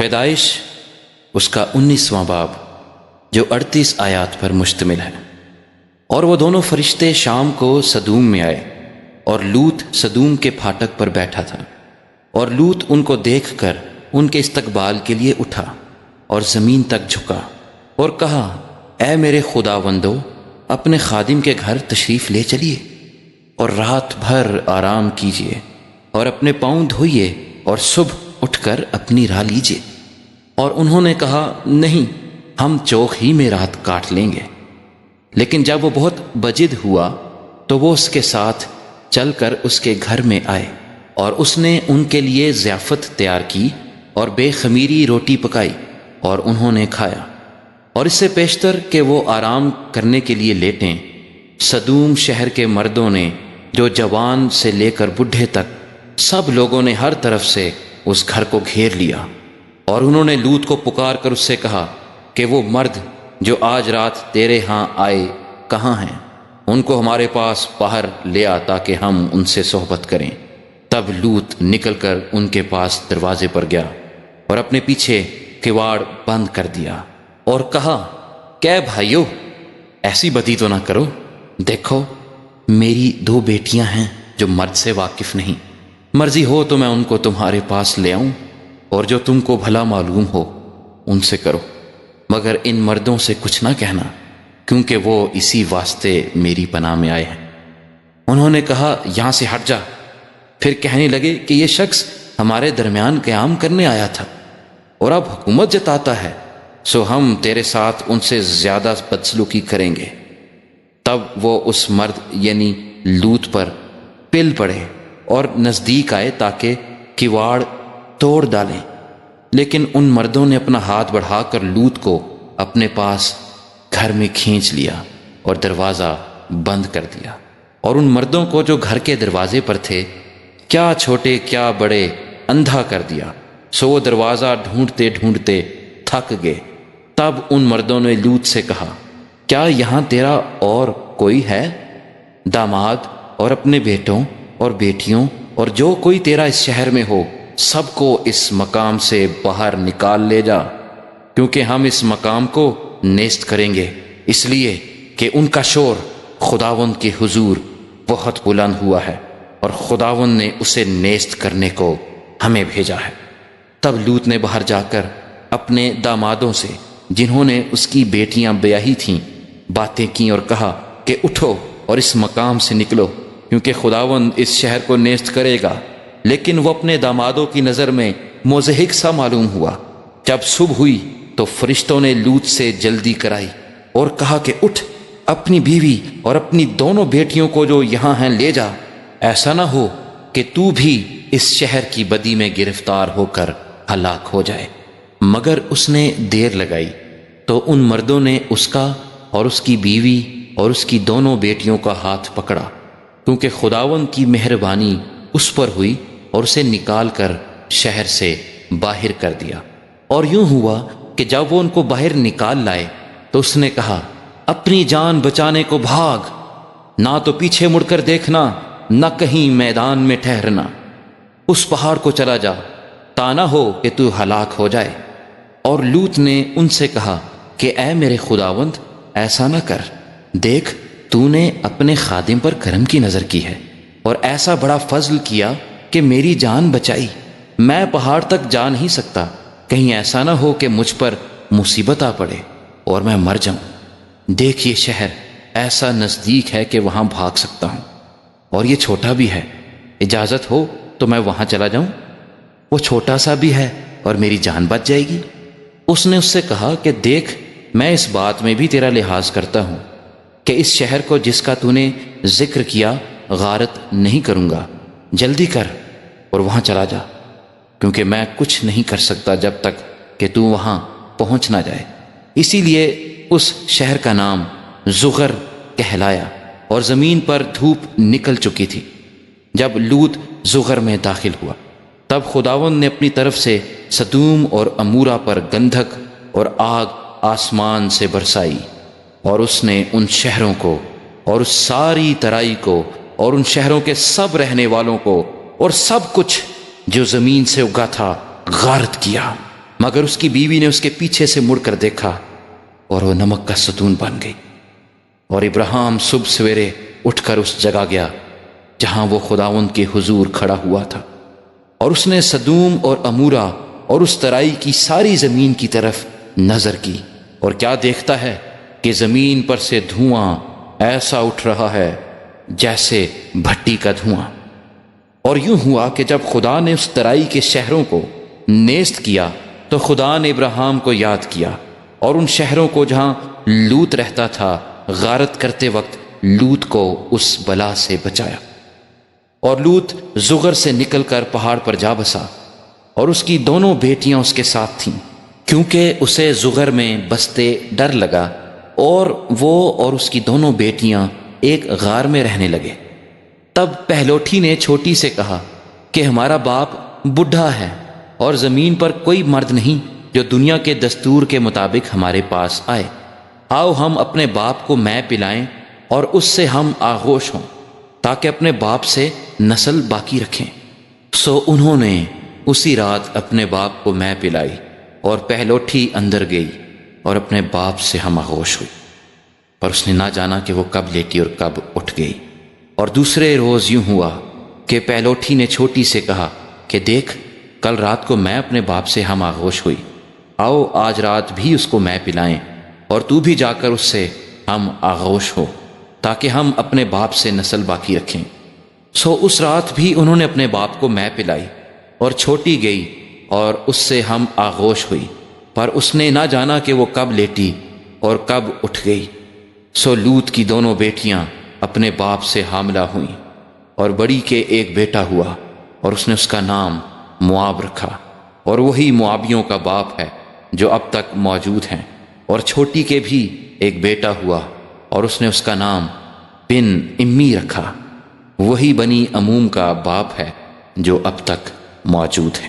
پیدائش اس کا 19واں باب جو 38 آیات پر مشتمل ہے۔ اور وہ دونوں فرشتے شام کو سدوم میں آئے، اور لوط سدوم کے پھاٹک پر بیٹھا تھا، اور لوط ان کو دیکھ کر ان کے استقبال کے لیے اٹھا اور زمین تک جھکا اور کہا، اے میرے خداوندو، اپنے خادم کے گھر تشریف لے چلیے اور رات بھر آرام کیجیے اور اپنے پاؤں دھوئیے اور صبح اٹھ کر اپنی راہ لیجیے۔ اور انہوں نے کہا، نہیں، ہم چوک ہی میں رات کاٹ لیں گے۔ لیکن جب وہ بہت بجد ہوا تو وہ اس کے ساتھ چل کر اس کے گھر میں آئے، اور اس نے ان کے لیے ضیافت تیار کی اور بے خمیری روٹی پکائی، اور انہوں نے کھایا۔ اور اس سے پیشتر کہ وہ آرام کرنے کے لیے لیٹیں، سدوم شہر کے مردوں نے، جو جوان سے لے کر بڈھے تک، سب لوگوں نے ہر طرف سے اس گھر کو گھیر لیا۔ اور انہوں نے لوط کو پکار کر اس سے کہا کہ وہ مرد جو آج رات تیرے ہاں آئے کہاں ہیں؟ ان کو ہمارے پاس باہر لے آ تاکہ ہم ان سے صحبت کریں۔ تب لوط نکل کر ان کے پاس دروازے پر گیا اور اپنے پیچھے کواڑ بند کر دیا اور کہا، کہ بھائیو، ایسی بدی تو نہ کرو، دیکھو میری 2 بیٹیاں ہیں جو مرد سے واقف نہیں، مرضی ہو تو میں ان کو تمہارے پاس لے آؤں، اور جو تم کو بھلا معلوم ہو ان سے کرو، مگر ان مردوں سے کچھ نہ کہنا، کیونکہ وہ اسی واسطے میری پناہ میں آئے ہیں۔ انہوں نے کہا، یہاں سے ہٹ جا۔ پھر کہنے لگے کہ یہ شخص ہمارے درمیان قیام کرنے آیا تھا اور اب حکومت جتاتا ہے، سو ہم تیرے ساتھ ان سے زیادہ بدسلوکی کریں گے۔ تب وہ اس مرد یعنی لوط پر پل پڑے اور نزدیک آئے تاکہ کواڑ توڑ ڈالیں، لیکن ان مردوں نے اپنا ہاتھ بڑھا کر لوط کو اپنے پاس گھر میں کھینچ لیا اور دروازہ بند کر دیا۔ اور ان مردوں کو جو گھر کے دروازے پر تھے، کیا چھوٹے کیا بڑے، اندھا کر دیا، سو وہ دروازہ ڈھونڈتے ڈھونڈتے تھک گئے۔ تب ان مردوں نے لوط سے کہا، کیا یہاں تیرا اور کوئی ہے؟ داماد اور اپنے بیٹوں اور بیٹیوں اور جو کوئی تیرا اس شہر میں ہو، سب کو اس مقام سے باہر نکال لے جا، کیونکہ ہم اس مقام کو نیست کریں گے، اس لیے کہ ان کا شور خداوند کے حضور بہت بلند ہوا ہے، اور خداوند نے اسے نیست کرنے کو ہمیں بھیجا ہے۔ تب لوط نے باہر جا کر اپنے دامادوں سے، جنہوں نے اس کی بیٹیاں بیاہی تھیں، باتیں کیں اور کہا کہ اٹھو اور اس مقام سے نکلو، کیونکہ خداوند اس شہر کو نیست کرے گا۔ لیکن وہ اپنے دامادوں کی نظر میں مضحک سا معلوم ہوا۔ جب صبح ہوئی تو فرشتوں نے لوط سے جلدی کرائی اور کہا کہ اٹھ، اپنی بیوی اور اپنی دونوں بیٹیوں کو جو یہاں ہیں لے جا، ایسا نہ ہو کہ تو بھی اس شہر کی بدی میں گرفتار ہو کر ہلاک ہو جائے۔ مگر اس نے دیر لگائی تو ان مردوں نے اس کا اور اس کی بیوی اور اس کی دونوں بیٹیوں کا ہاتھ پکڑا، کیونکہ خداوند کی مہربانی اس پر ہوئی، اور اسے نکال کر شہر سے باہر کر دیا۔ اور یوں ہوا کہ جب وہ ان کو باہر نکال لائے تو اس نے کہا، اپنی جان بچانے کو بھاگ، نہ تو پیچھے مڑ کر دیکھنا، نہ کہیں میدان میں ٹھہرنا، اس پہاڑ کو چلا جا، تا نہ ہو کہ تو ہلاک ہو جائے۔ اور لوط نے ان سے کہا کہ اے میرے خداوند، ایسا نہ کر، دیکھ تو نے اپنے خادم پر کرم کی نظر کی ہے اور ایسا بڑا فضل کیا کہ میری جان بچائی۔ میں پہاڑ تک جا نہیں سکتا، کہیں ایسا نہ ہو کہ مجھ پر مصیبت آ پڑے اور میں مر جاؤں۔ دیکھ یہ شہر ایسا نزدیک ہے کہ وہاں بھاگ سکتا ہوں، اور یہ چھوٹا بھی ہے، اجازت ہو تو میں وہاں چلا جاؤں، وہ چھوٹا سا بھی ہے اور میری جان بچ جائے گی۔ اس نے اس سے کہا کہ دیکھ، میں اس بات میں بھی تیرا لحاظ کرتا ہوں کہ اس شہر کو جس کا تو نے ذکر کیا غارت نہیں کروں گا، جلدی کر اور وہاں چلا جا، کیونکہ میں کچھ نہیں کر سکتا جب تک کہ تو وہاں پہنچ نہ جائے۔ اسی لیے اس شہر کا نام زغر کہلایا، اور زمین پر دھوپ نکل چکی تھی۔ جب لوط زغر میں داخل ہوا، تب خداوند نے اپنی طرف سے سدوم اور امورا پر گندھک اور آگ آسمان سے برسائی، اور اس نے ان شہروں کو اور اس ساری ترائی کو اور ان شہروں کے سب رہنے والوں کو اور سب کچھ جو زمین سے اگا تھا غارت کیا، مگر اس کی بیوی نے اس کے پیچھے سے مڑ کر دیکھا اور وہ نمک کا ستون بن گئی۔ اور ابراہیم صبح سویرے اٹھ کر اس جگہ گیا جہاں وہ خداوند کے حضور کھڑا ہوا تھا، اور اس نے سدوم اور عمورہ اور اس ترائی کی ساری زمین کی طرف نظر کی، اور کیا دیکھتا ہے کہ زمین پر سے دھواں ایسا اٹھ رہا ہے جیسے بھٹی کا دھواں۔ اور یوں ہوا کہ جب خدا نے اس ترائی کے شہروں کو نیست کیا تو خدا نے ابراہیم کو یاد کیا، اور ان شہروں کو جہاں لوط رہتا تھا غارت کرتے وقت لوط کو اس بلا سے بچایا۔ اور لوط زغر سے نکل کر پہاڑ پر جا بسا، اور اس کی دونوں بیٹیاں اس کے ساتھ تھیں، کیونکہ اسے زغر میں بستے ڈر لگا، اور وہ اور اس کی دونوں بیٹیاں ایک غار میں رہنے لگے۔ تب پہلوٹھی نے چھوٹی سے کہا کہ ہمارا باپ بڈھا ہے، اور زمین پر کوئی مرد نہیں جو دنیا کے دستور کے مطابق ہمارے پاس آئے۔ آؤ ہم اپنے باپ کو مے پلائیں اور اس سے ہم آغوش ہوں، تاکہ اپنے باپ سے نسل باقی رکھیں۔ سو انہوں نے اسی رات اپنے باپ کو مے پلائی، اور پہلوٹھی اندر گئی اور اپنے باپ سے ہم آغوش ہوئی، پر اس نے نہ جانا کہ وہ کب لیٹی اور کب اٹھ گئی۔ اور دوسرے روز یوں ہوا کہ پہلوٹھی نے چھوٹی سے کہا کہ دیکھ، کل رات کو میں اپنے باپ سے ہم آغوش ہوئی، آؤ آج رات بھی اس کو مے پلائیں، اور تو بھی جا کر اس سے ہم آغوش ہو، تاکہ ہم اپنے باپ سے نسل باقی رکھیں۔ سو اس رات بھی انہوں نے اپنے باپ کو مے پلائی، اور چھوٹی گئی اور اس سے ہم آغوش ہوئی، پر اس نے نہ جانا کہ وہ کب لیٹی اور کب اٹھ گئی۔ سو لوط کی دونوں بیٹیاں اپنے باپ سے حاملہ ہوئیں، اور بڑی کے ایک بیٹا ہوا، اور اس نے اس کا نام مواب رکھا، اور وہی موابیوں کا باپ ہے جو اب تک موجود ہیں۔ اور چھوٹی کے بھی ایک بیٹا ہوا، اور اس نے اس کا نام بن امی رکھا، وہی بنی عموم کا باپ ہے جو اب تک موجود ہے۔